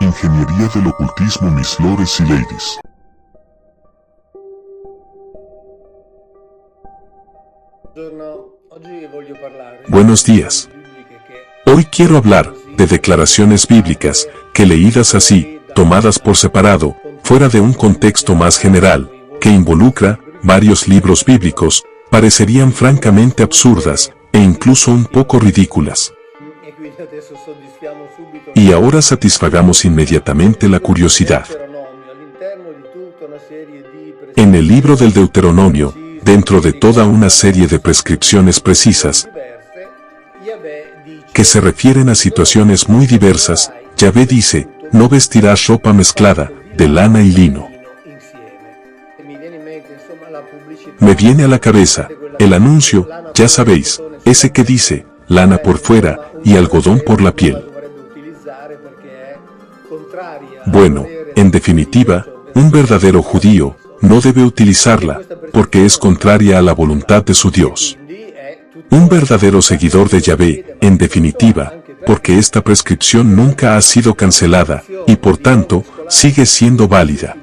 Ingeniería del ocultismo, mis lores y ladies. Buenos días. Hoy quiero hablar de declaraciones bíblicas que, leídas así, tomadas por separado, fuera de un contexto más general, que involucra varios libros bíblicos, parecerían francamente absurdas e incluso un poco ridículas. Y ahora satisfagamos inmediatamente la curiosidad. En el libro del Deuteronomio, dentro de toda una serie de prescripciones precisas que se refieren a situaciones muy diversas, Yahvé dice: no vestirás ropa mezclada, de lana y lino. Me viene a la cabeza el anuncio, ya sabéis, ese que dice, lana por fuera y algodón por la piel. Bueno, en definitiva, un verdadero judío no debe utilizarla, porque es contraria a la voluntad de su Dios. Un verdadero seguidor de Yahvé, en definitiva, porque esta prescripción nunca ha sido cancelada, y por tanto, sigue siendo válida.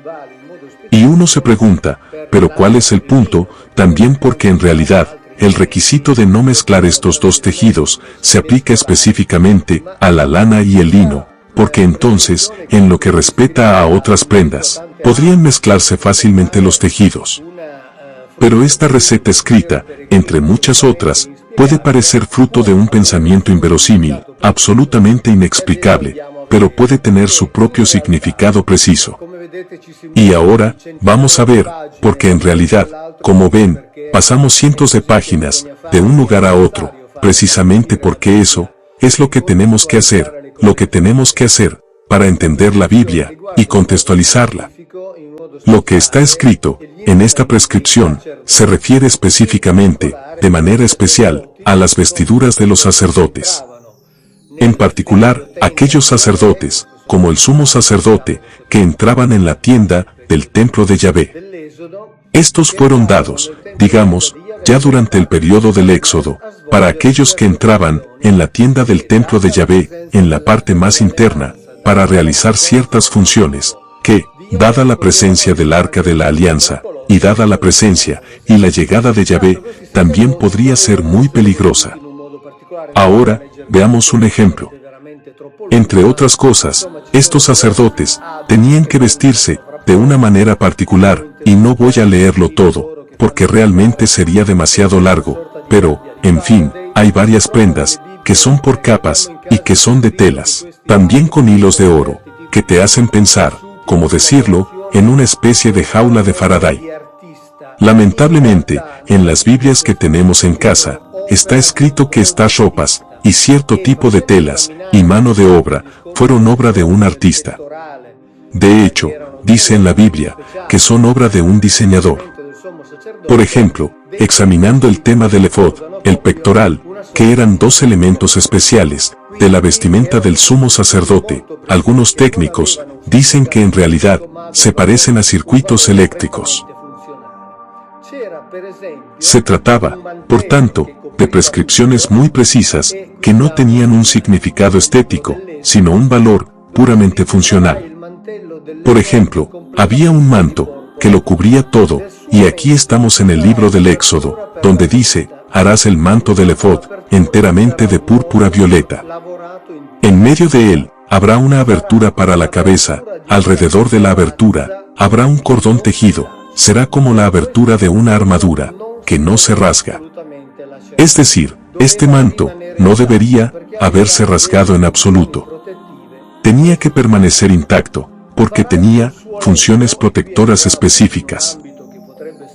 Y uno se pregunta, ¿pero cuál es el punto? También porque en realidad, el requisito de no mezclar estos dos tejidos se aplica específicamente a la lana y el lino, porque entonces, en lo que respecta a otras prendas, podrían mezclarse fácilmente los tejidos. Pero esta receta escrita, entre muchas otras, puede parecer fruto de un pensamiento inverosímil, absolutamente inexplicable, pero puede tener su propio significado preciso. Y ahora, vamos a ver, porque en realidad, como ven, pasamos cientos de páginas, de un lugar a otro, precisamente porque eso es lo que tenemos que hacer, para entender la Biblia y contextualizarla. Lo que está escrito en esta prescripción se refiere específicamente, de manera especial, a las vestiduras de los sacerdotes. En particular, aquellos sacerdotes, como el sumo sacerdote, que entraban en la tienda del templo de Yahvé. Estos fueron dados, digamos, ya durante el periodo del Éxodo, para aquellos que entraban en la tienda del templo de Yahvé, en la parte más interna, para realizar ciertas funciones, que, dada la presencia del Arca de la Alianza, y dada la presencia y la llegada de Yahvé, también podría ser muy peligrosa. Ahora, veamos un ejemplo. Entre otras cosas, estos sacerdotes tenían que vestirse de una manera particular, y no voy a leerlo todo, porque realmente sería demasiado largo, pero, en fin, hay varias prendas, que son por capas, y que son de telas, también con hilos de oro, que te hacen pensar, como decirlo, en una especie de jaula de Faraday. Lamentablemente, en las Biblias que tenemos en casa, está escrito que estas ropas, y cierto tipo de telas, y mano de obra, fueron obra de un artista. De hecho, dice en la Biblia, que son obra de un diseñador. Por ejemplo, examinando el tema del efod, el pectoral, que eran dos elementos especiales, de la vestimenta del sumo sacerdote, algunos técnicos dicen que en realidad, se parecen a circuitos eléctricos. Se trataba, por tanto, de prescripciones muy precisas, que no tenían un significado estético, sino un valor puramente funcional. Por ejemplo, había un manto, que lo cubría todo, y aquí estamos en el libro del Éxodo, donde dice, harás el manto del efod, enteramente de púrpura violeta. En medio de él, habrá una abertura para la cabeza, alrededor de la abertura, habrá un cordón tejido, será como la abertura de una armadura, que no se rasga. Es decir, este manto, no debería haberse rasgado en absoluto. Tenía que permanecer intacto, porque tenía funciones protectoras específicas.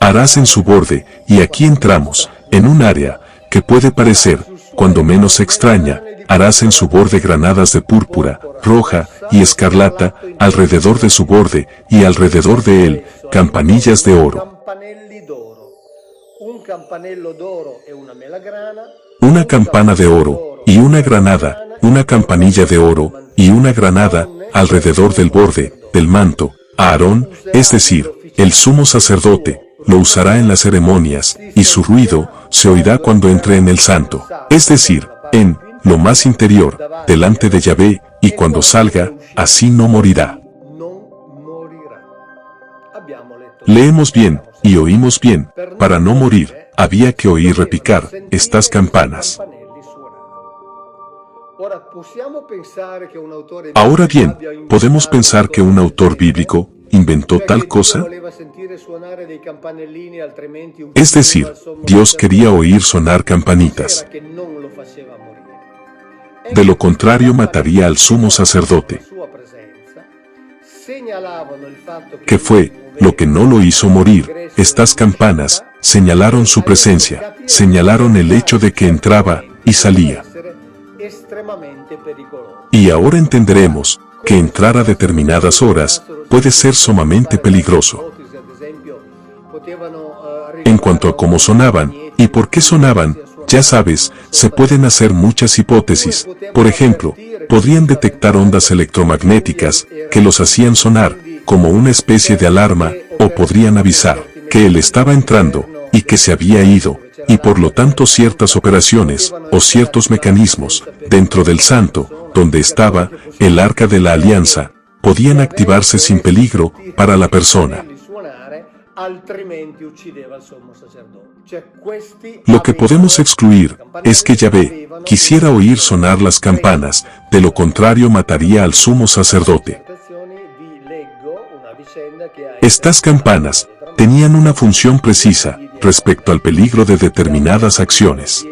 Harás en su borde, y aquí entramos, en un área, que puede parecer, cuando menos extraña, harás en su borde granadas de púrpura, roja y escarlata, alrededor de su borde, y alrededor de él, campanillas de oro. Una campana de oro, y una granada, una campanilla de oro, y una granada, alrededor del borde, del manto. Aarón, es decir, el sumo sacerdote, lo usará en las ceremonias, y su ruido se oirá cuando entre en el santo, es decir, en lo más interior, delante de Yahvé, y cuando salga, así no morirá. Leemos bien y oímos bien, para no morir, había que oír repicar estas campanas. Ahora bien, ¿podemos pensar que un autor bíblico inventó tal cosa? Es decir, Dios quería oír sonar campanitas. De lo contrario mataría al sumo sacerdote. ¿Qué fue lo que no lo hizo morir? Estas campanas señalaron su presencia, señalaron el hecho de que entraba y salía. Y ahora entenderemos que entrar a determinadas horas puede ser sumamente peligroso. En cuanto a cómo sonaban y por qué sonaban, ya sabes, se pueden hacer muchas hipótesis. Por ejemplo, podrían detectar ondas electromagnéticas que los hacían sonar como una especie de alarma, o podrían avisar que él estaba entrando y que se había ido, y por lo tanto ciertas operaciones o ciertos mecanismos dentro del santo, donde estaba el arca de la alianza, podían activarse sin peligro para la persona. Lo que podemos excluir es que Yahvé quisiera oír sonar las campanas, de lo contrario mataría al sumo sacerdote. Estas campanas tenían una función precisa respecto al peligro de determinadas acciones.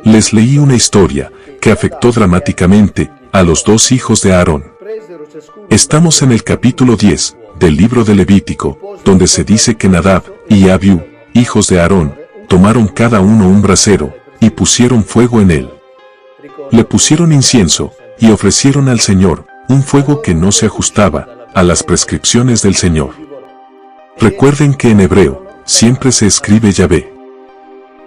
Les leí una historia que afectó dramáticamente a los dos hijos de Aarón. Estamos en el capítulo 10 del libro de Levítico, donde se dice que Nadab y Abiú, hijos de Aarón, tomaron cada uno un brasero y pusieron fuego en él. Le pusieron incienso y ofrecieron al Señor un fuego que no se ajustaba a las prescripciones del Señor. Recuerden que en hebreo siempre se escribe Yahvé.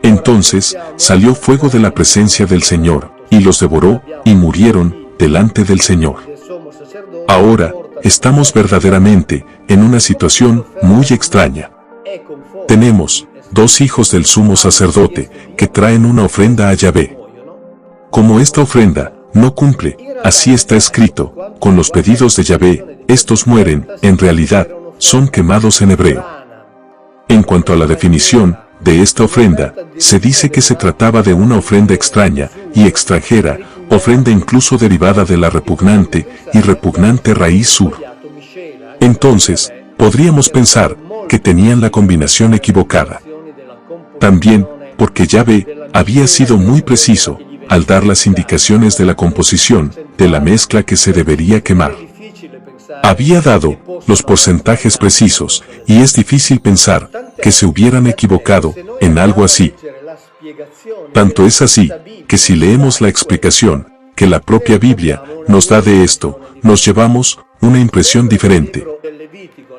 Entonces salió fuego de la presencia del Señor y los devoró y murieron delante del Señor. Ahora estamos verdaderamente en una situación muy extraña. Tenemos dos hijos del sumo sacerdote que traen una ofrenda a Yahvé. Como esta ofrenda no cumple, así está escrito, con los pedidos de Yahvé, estos mueren, en realidad, son quemados en hebreo. En cuanto a la definición de esta ofrenda, se dice que se trataba de una ofrenda extraña y extranjera, ofrenda incluso derivada de la repugnante y repugnante raíz sur. Entonces, podríamos pensar que tenían la combinación equivocada. También, porque Yahvé había sido muy preciso al dar las indicaciones de la composición de la mezcla que se debería quemar. Había dado los porcentajes precisos, y es difícil pensar que se hubieran equivocado en algo así. Tanto es así, que si leemos la explicación que la propia Biblia nos da de esto, nos llevamos una impresión diferente.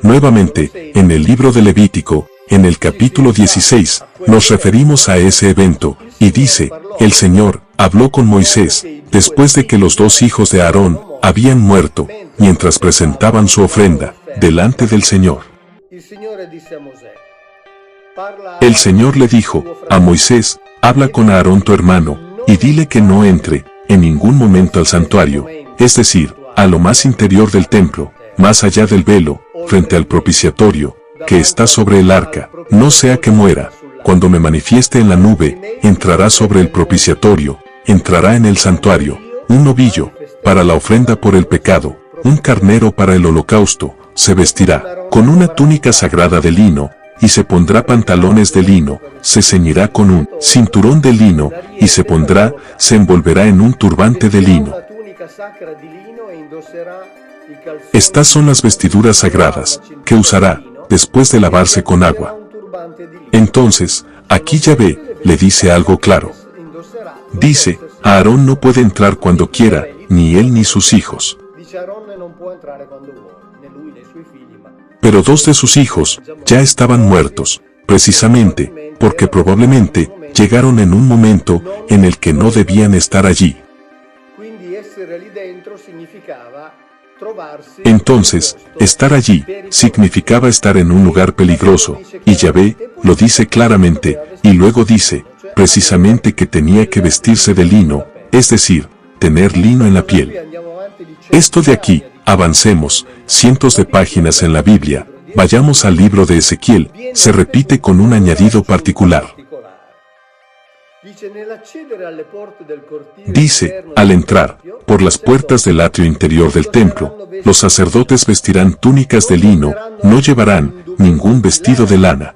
Nuevamente, en el libro de Levítico, en el capítulo 16, nos referimos a ese evento, y dice, el Señor habló con Moisés, después de que los dos hijos de Aarón habían muerto, mientras presentaban su ofrenda delante del Señor. El Señor le dijo a Moisés, habla con Aarón tu hermano, y dile que no entre en ningún momento al santuario, es decir, a lo más interior del templo, más allá del velo, frente al propiciatorio, que está sobre el arca, no sea que muera. Cuando me manifieste en la nube, entrará sobre el propiciatorio, entrará en el santuario, un novillo, para la ofrenda por el pecado, un carnero para el holocausto, se vestirá con una túnica sagrada de lino, y se pondrá pantalones de lino, se ceñirá con un cinturón de lino, y se envolverá en un turbante de lino. Estas son las vestiduras sagradas que usará después de lavarse con agua. Entonces, aquí Yahvé le dice algo claro. Dice, Aarón no puede entrar cuando quiera, ni él ni sus hijos. Pero dos de sus hijos ya estaban muertos, precisamente porque probablemente llegaron en un momento en el que no debían estar allí. Entonces, estar allí significaba estar en un lugar peligroso, y Yahvé lo dice claramente, y luego dice, precisamente que tenía que vestirse de lino, es decir, tener lino en la piel. Esto de aquí, avancemos, cientos de páginas en la Biblia, vayamos al libro de Ezequiel, se repite con un añadido particular. Dice, al entrar, por las puertas del atrio interior del templo, los sacerdotes vestirán túnicas de lino, no llevarán ningún vestido de lana.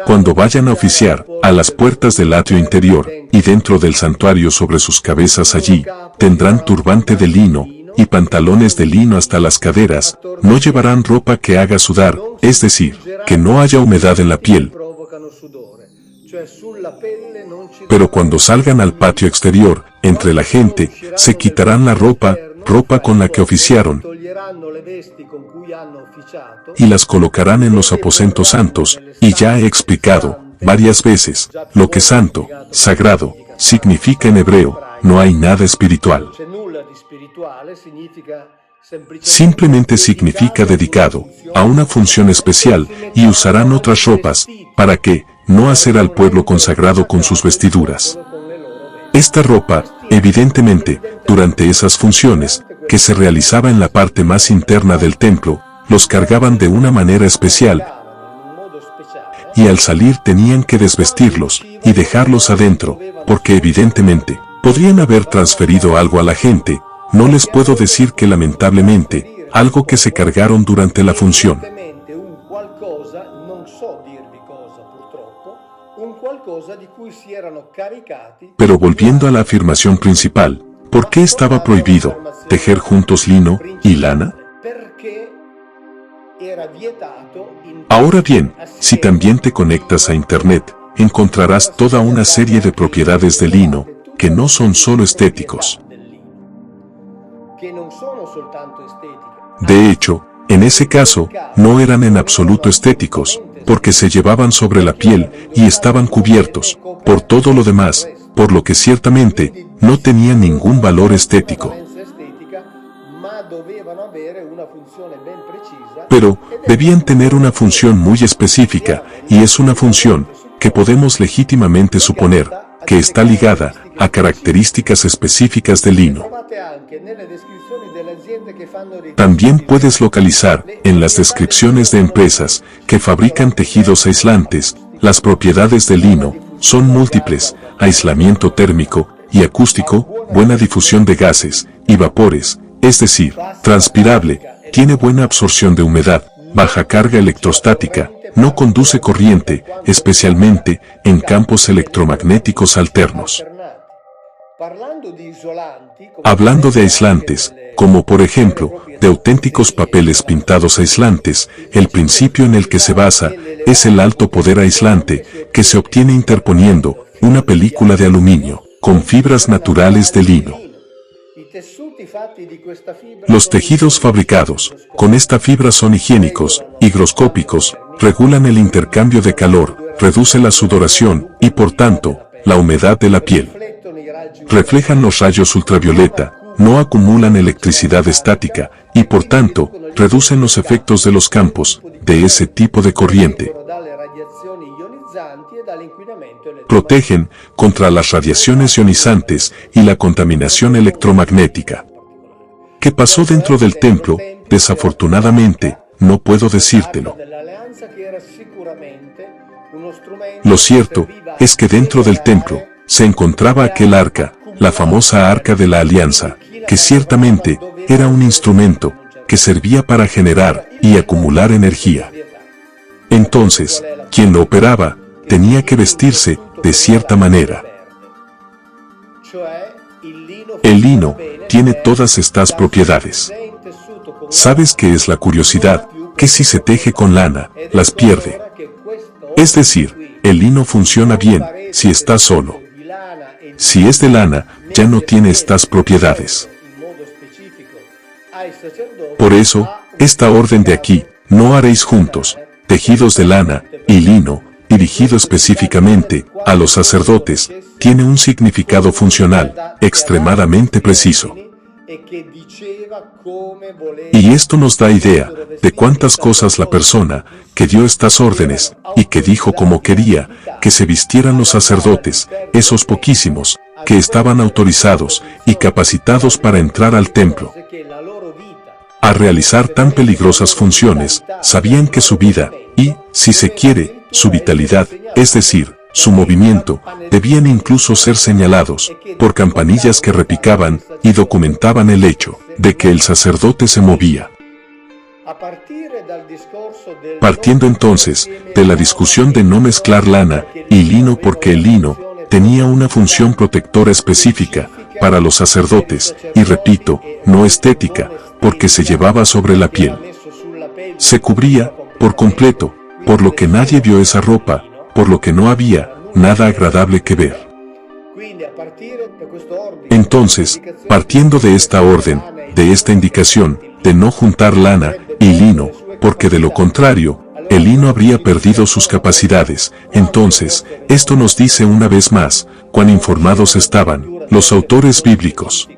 Cuando vayan a oficiar, a las puertas del atrio interior, y dentro del santuario sobre sus cabezas allí, tendrán turbante de lino, y pantalones de lino hasta las caderas, no llevarán ropa que haga sudar, es decir, que no haya humedad en la piel. Pero cuando salgan al patio exterior, entre la gente, se quitarán la ropa con la que oficiaron, y las colocarán en los aposentos santos, y ya he explicado, varias veces, lo que santo, sagrado, significa en hebreo, no hay nada espiritual. Simplemente significa dedicado, a una función especial, y usarán otras ropas, ¿para qué? No hacer al pueblo consagrado con sus vestiduras. Esta ropa, evidentemente, durante esas funciones, que se realizaba en la parte más interna del templo, los cargaban de una manera especial, y al salir tenían que desvestirlos, y dejarlos adentro, porque evidentemente, podrían haber transferido algo a la gente, no les puedo decir que lamentablemente, algo que se cargaron durante la función. Pero volviendo a la afirmación principal, ¿por qué estaba prohibido tejer juntos lino y lana? Ahora bien, si también te conectas a Internet, encontrarás toda una serie de propiedades del lino, que no son solo estéticos. De hecho, en ese caso, no eran en absoluto estéticos, porque se llevaban sobre la piel y estaban cubiertos, por todo lo demás, por lo que ciertamente, no tenían ningún valor estético. Pero, debían tener una función muy específica, y es una función, que podemos legítimamente suponer, que está ligada, a características específicas del lino. También puedes localizar, en las descripciones de empresas, que fabrican tejidos aislantes, las propiedades del lino, son múltiples, aislamiento térmico y acústico, buena difusión de gases y vapores, es decir, transpirable, tiene buena absorción de humedad, baja carga electrostática, no conduce corriente, especialmente en campos electromagnéticos alternos. Hablando de aislantes, como por ejemplo, de auténticos papeles pintados aislantes, el principio en el que se basa es el alto poder aislante, que se obtiene interponiendo una película de aluminio, con fibras naturales de lino. Los tejidos fabricados con esta fibra son higiénicos, higroscópicos, regulan el intercambio de calor, reduce la sudoración y por tanto, la humedad de la piel. Reflejan los rayos ultravioleta, no acumulan electricidad estática y por tanto, reducen los efectos de los campos de ese tipo de corriente. Protegen contra las radiaciones ionizantes y la contaminación electromagnética. ¿Qué pasó dentro del templo? Desafortunadamente, no puedo decírtelo. Lo cierto es que dentro del templo se encontraba aquel arca, la famosa Arca de la Alianza, que ciertamente era un instrumento que servía para generar y acumular energía. Entonces, quien lo operaba tenía que vestirse de cierta manera. El lino tiene todas estas propiedades. ¿Sabes qué es la curiosidad? Que si se teje con lana, las pierde. Es decir, el lino funciona bien si está solo. Si es de lana, ya no tiene estas propiedades. Por eso, esta orden de aquí, no haréis juntos, tejidos de lana y lino, dirigido específicamente a los sacerdotes, tiene un significado funcional extremadamente preciso. Y esto nos da idea de cuántas cosas la persona que dio estas órdenes y que dijo como quería que se vistieran los sacerdotes, esos poquísimos, que estaban autorizados y capacitados para entrar al templo a realizar tan peligrosas funciones, sabían que su vida y, si se quiere, su vitalidad, es decir, su movimiento, debían incluso ser señalados por campanillas que repicaban y documentaban el hecho de que el sacerdote se movía. Partiendo entonces de la discusión de no mezclar lana y lino porque el lino tenía una función protectora específica para los sacerdotes, y repito, no estética, porque se llevaba sobre la piel. Se cubría por completo, por lo que nadie vio esa ropa, por lo que no había nada agradable que ver. Entonces, partiendo de esta orden, de esta indicación, de no juntar lana y lino, porque de lo contrario, el lino habría perdido sus capacidades. Entonces, esto nos dice una vez más, cuán informados estaban los autores bíblicos.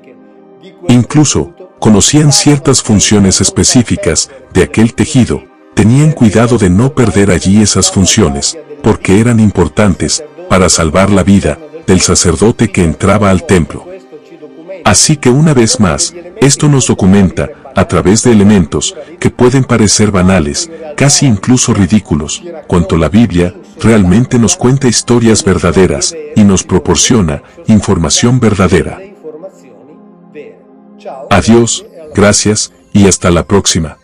Incluso, conocían ciertas funciones específicas de aquel tejido, tenían cuidado de no perder allí esas funciones, porque eran importantes para salvar la vida del sacerdote que entraba al templo. Así que una vez más, esto nos documenta, a través de elementos que pueden parecer banales, casi incluso ridículos, cuanto la Biblia realmente nos cuenta historias verdaderas y nos proporciona información verdadera. Adiós, gracias, y hasta la próxima.